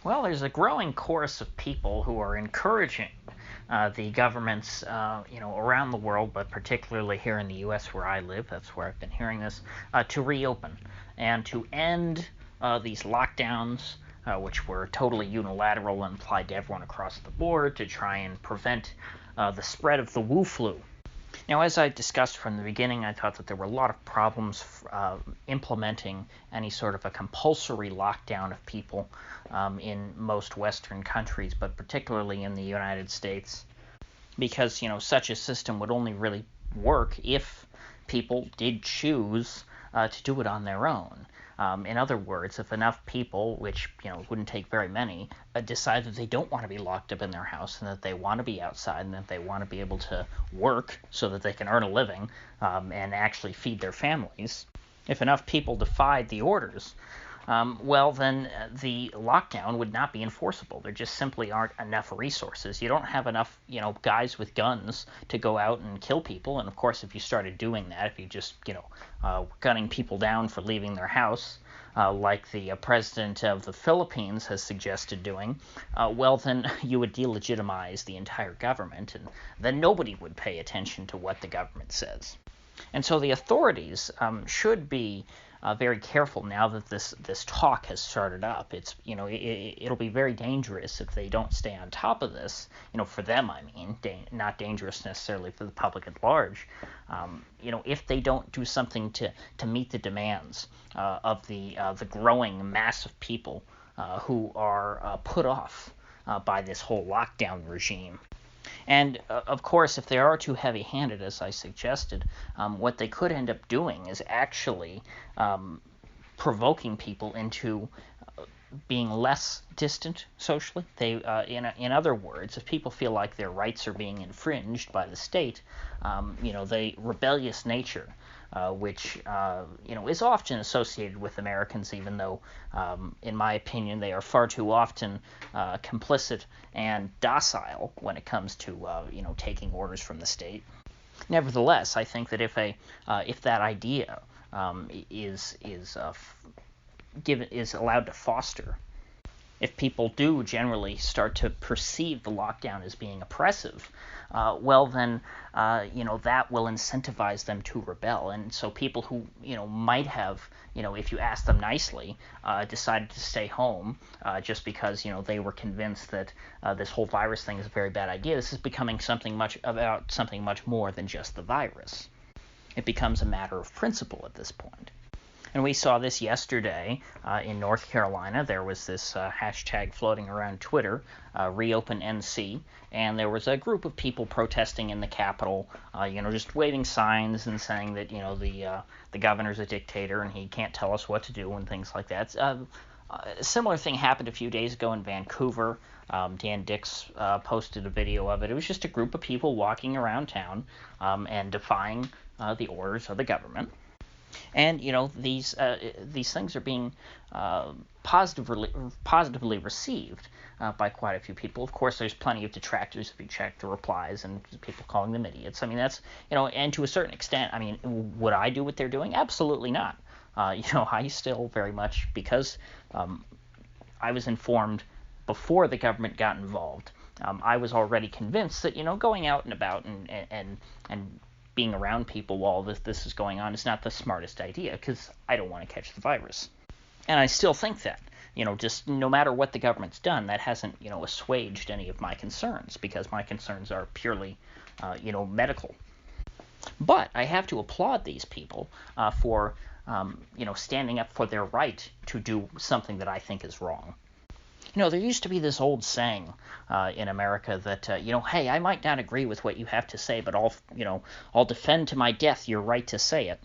Well, there's a growing chorus of people who are encouraging the governments, around the world, but particularly here in the U.S. where I live, that's where I've been hearing this, to reopen and to end these lockdowns, which were totally unilateral and applied to everyone across the board to try and prevent the spread of the Wu flu. Now, as I discussed from the beginning, I thought that there were a lot of problems implementing any sort of a compulsory lockdown of people in most Western countries, but particularly in the United States, because such a system would only really work if people did choose to do it on their own. In other words, if enough people, which wouldn't take very many, decide that they don't want to be locked up in their house and that they want to be outside and that they want to be able to work so that they can earn a living and actually feed their families, if enough people defied the orders, well, then the lockdown would not be enforceable. There just simply aren't enough resources. You don't have enough, guys with guns to go out and kill people. And of course, if you started doing that, if you just, gunning people down for leaving their house, like the president of the Philippines has suggested doing, well, then you would delegitimize the entire government, and then nobody would pay attention to what the government says. And so the authorities should be very careful now that this talk has started up. It'll be very dangerous if they don't stay on top of this. For them, I mean, not dangerous necessarily for the public at large. If they don't do something to meet the demands of the growing mass of people who are put off by this whole lockdown regime. And of course, if they are too heavy-handed, as I suggested, what they could end up doing is actually provoking people into being less distant socially. In other words, if people feel like their rights are being infringed by the state, the rebellious nature, which is often associated with Americans, even though, in my opinion, they are far too often complicit and docile when it comes to taking orders from the state. Nevertheless, I think that if that idea is allowed to foster, if people do generally start to perceive the lockdown as being oppressive, well then, that will incentivize them to rebel. And so people who, might have, if you ask them nicely, decided to stay home just because, they were convinced that this whole virus thing is a very bad idea, this is becoming something much more than just the virus. It becomes a matter of principle at this point. And we saw this yesterday in North Carolina. There was this hashtag floating around Twitter, ReopenNC, and there was a group of people protesting in the Capitol, just waving signs and saying that, the governor's a dictator and he can't tell us what to do and things like that. A similar thing happened a few days ago in Vancouver. Dan Dix posted a video of it. It was just a group of people walking around town and defying the orders of the government. And these things are being positively received by quite a few people. Of course, there's plenty of detractors if you check the replies and people calling them idiots. I mean, that's and to a certain extent, I mean, would I do what they're doing? Absolutely not. I still very much, because I was informed before the government got involved. I was already convinced that going out and about and being around people while this is going on is not the smartest idea, because I don't want to catch the virus. And I still think that, just no matter what the government's done, that hasn't, assuaged any of my concerns, because my concerns are purely, medical. But I have to applaud these people for, standing up for their right to do something that I think is wrong. There used to be this old saying in America that, hey, I might not agree with what you have to say, but I'll defend to my death your right to say it.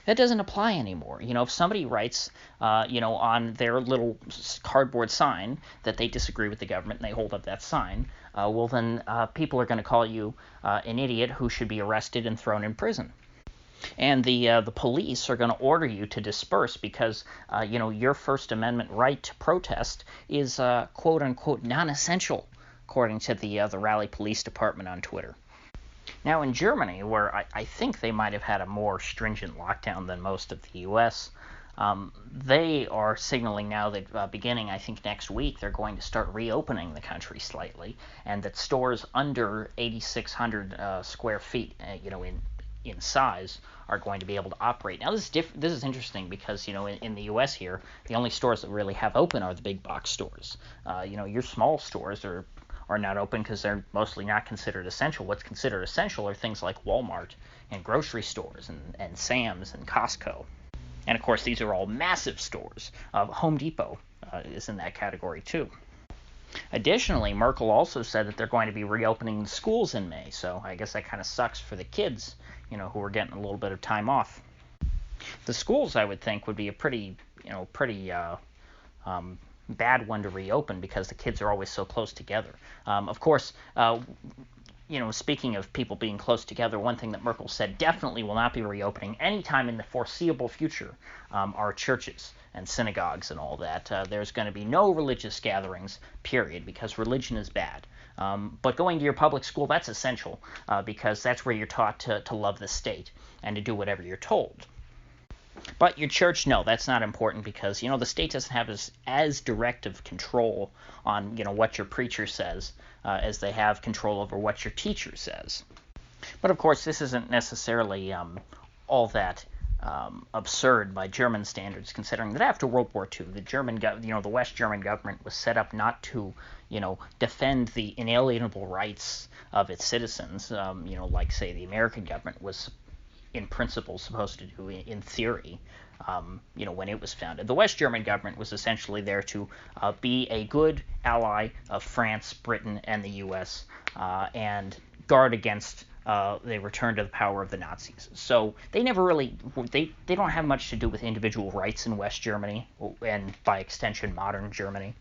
That doesn't apply anymore. If somebody writes, on their little cardboard sign that they disagree with the government and they hold up that sign, well, then people are going to call you an idiot who should be arrested and thrown in prison. And the police are going to order you to disperse because, your First Amendment right to protest is, quote-unquote, non-essential, according to the Raleigh Police Department on Twitter. Now, in Germany, where I think they might have had a more stringent lockdown than most of the U.S., They are signaling now that beginning, I think, next week, they're going to start reopening the country slightly, and that stores under 8,600 square feet, in size, are going to be able to operate. Now, this is interesting because, in the U.S. here, the only stores that really have open are the big box stores. Your small stores are not open because they're mostly not considered essential. What's considered essential are things like Walmart and grocery stores and Sam's and Costco. And of course, these are all massive stores. Home Depot is in that category too. Additionally, Merkel also said that they're going to be reopening schools in May, so I guess that kind of sucks for the kids, who are getting a little bit of time off. The schools, I would think, would be a pretty bad one to reopen because the kids are always so close together. Of course, speaking of people being close together, one thing that Merkel said definitely will not be reopening anytime in the foreseeable future are churches and synagogues and all that. There's going to be no religious gatherings, period, because religion is bad. But going to your public school, that's essential because that's where you're taught to love the state and to do whatever you're told. But your church, no, that's not important because, the state doesn't have as direct of control on, what your preacher says as they have control over what your teacher says. But, of course, this isn't necessarily all that absurd by German standards, considering that after World War II, the West German government was set up not to, defend the inalienable rights of its citizens, like, say, the American government was in principle supposed to do in theory, when it was founded. The West German government was essentially there to be a good ally of France, Britain, and the U.S. And guard against the return to the power of the Nazis. So they never really, they don't have much to do with individual rights in West Germany, and by extension modern Germany.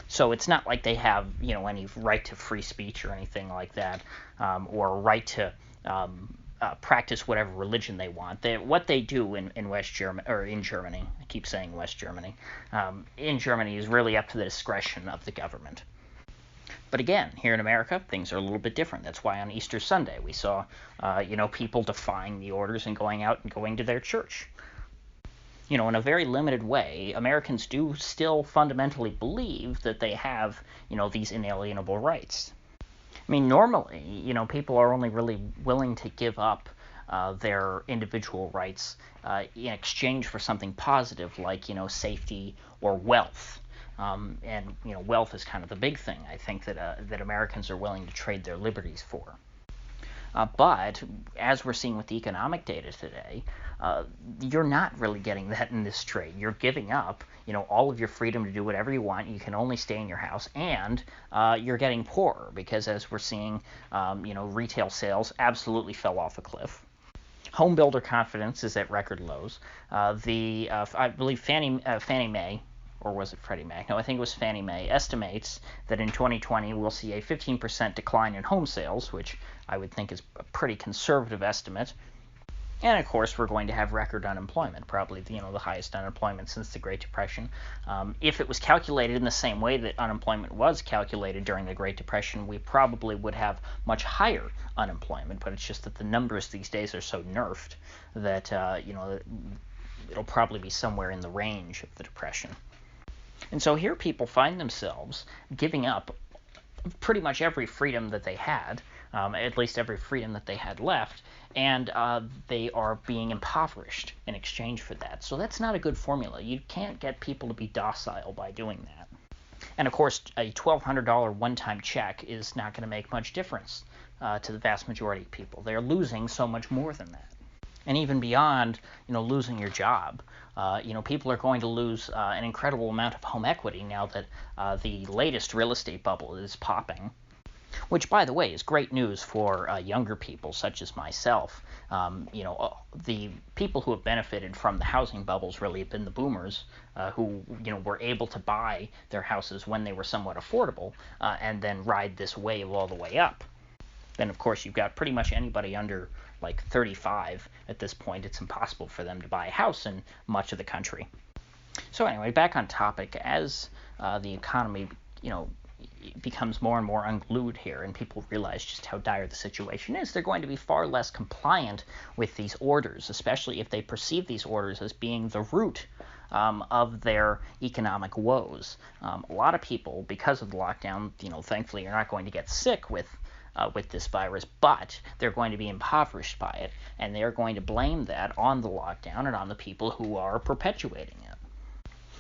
So it's not like they have, any right to free speech or anything like that, or right to practice whatever religion they want. What they do in West Germany, or in Germany, I keep saying West Germany, in Germany is really up to the discretion of the government. But again, here in America, things are a little bit different. That's why on Easter Sunday we saw, people defying the orders and going out and going to their church. In a very limited way, Americans do still fundamentally believe that they have, these inalienable rights. I mean, normally, people are only really willing to give up their individual rights in exchange for something positive like, safety or wealth. And wealth is kind of the big thing, I think, that Americans are willing to trade their liberties for. But as we're seeing with the economic data today, you're not really getting that in this trade. You're giving up, all of your freedom to do whatever you want. You can only stay in your house, and you're getting poorer because, as we're seeing, retail sales absolutely fell off a cliff. Home builder confidence is at record lows. I believe Fannie Mae, or was it Freddie Mac? No, I think it was Fannie Mae, estimates that in 2020 we'll see a 15% decline in home sales, which I would think is a pretty conservative estimate. And of course, we're going to have record unemployment, probably the highest unemployment since the Great Depression. If it was calculated in the same way that unemployment was calculated during the Great Depression, we probably would have much higher unemployment. But it's just that the numbers these days are so nerfed that it'll probably be somewhere in the range of the Depression. And so here people find themselves giving up pretty much every freedom that they had, at least every freedom that they had left, and they are being impoverished in exchange for that. So that's not a good formula. You can't get people to be docile by doing that. And of course, a $1,200 one-time check is not going to make much difference to the vast majority of people. They're losing so much more than that. And even beyond, losing your job, people are going to lose an incredible amount of home equity now that the latest real estate bubble is popping. Which, by the way, is great news for younger people such as myself. The people who have benefited from the housing bubbles really have been the boomers who, were able to buy their houses when they were somewhat affordable and then ride this wave all the way up. Then, of course, you've got pretty much anybody under like 35 at this point. It's impossible for them to buy a house in much of the country. So anyway, back on topic, as the economy, becomes more and more unglued here, and people realize just how dire the situation is, they're going to be far less compliant with these orders, especially if they perceive these orders as being the root of their economic woes. A lot of people, because of the lockdown, thankfully, are not going to get sick with this virus, but they're going to be impoverished by it, and they're going to blame that on the lockdown and on the people who are perpetuating it.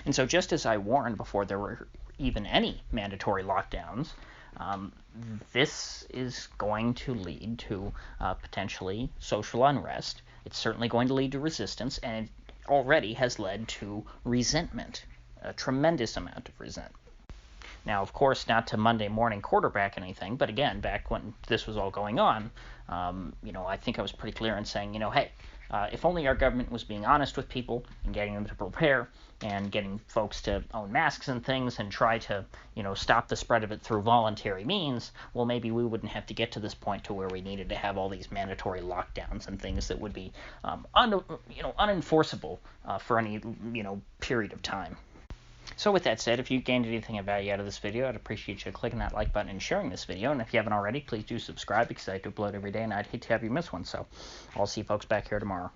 And so just as I warned before there were even any mandatory lockdowns, this is going to lead to potentially social unrest. It's certainly going to lead to resistance, and it already has led to resentment, a tremendous amount of resentment. Now, of course, not to Monday morning quarterback anything, but again, back when this was all going on, I think I was pretty clear in saying, hey, if only our government was being honest with people and getting them to prepare and getting folks to own masks and things and try to, stop the spread of it through voluntary means, well, maybe we wouldn't have to get to this point to where we needed to have all these mandatory lockdowns and things that would be, unenforceable for any, period of time. So with that said, if you gained anything of value out of this video, I'd appreciate you clicking that like button and sharing this video. And if you haven't already, please do subscribe because I do upload every day and I'd hate to have you miss one. So I'll see you folks back here tomorrow.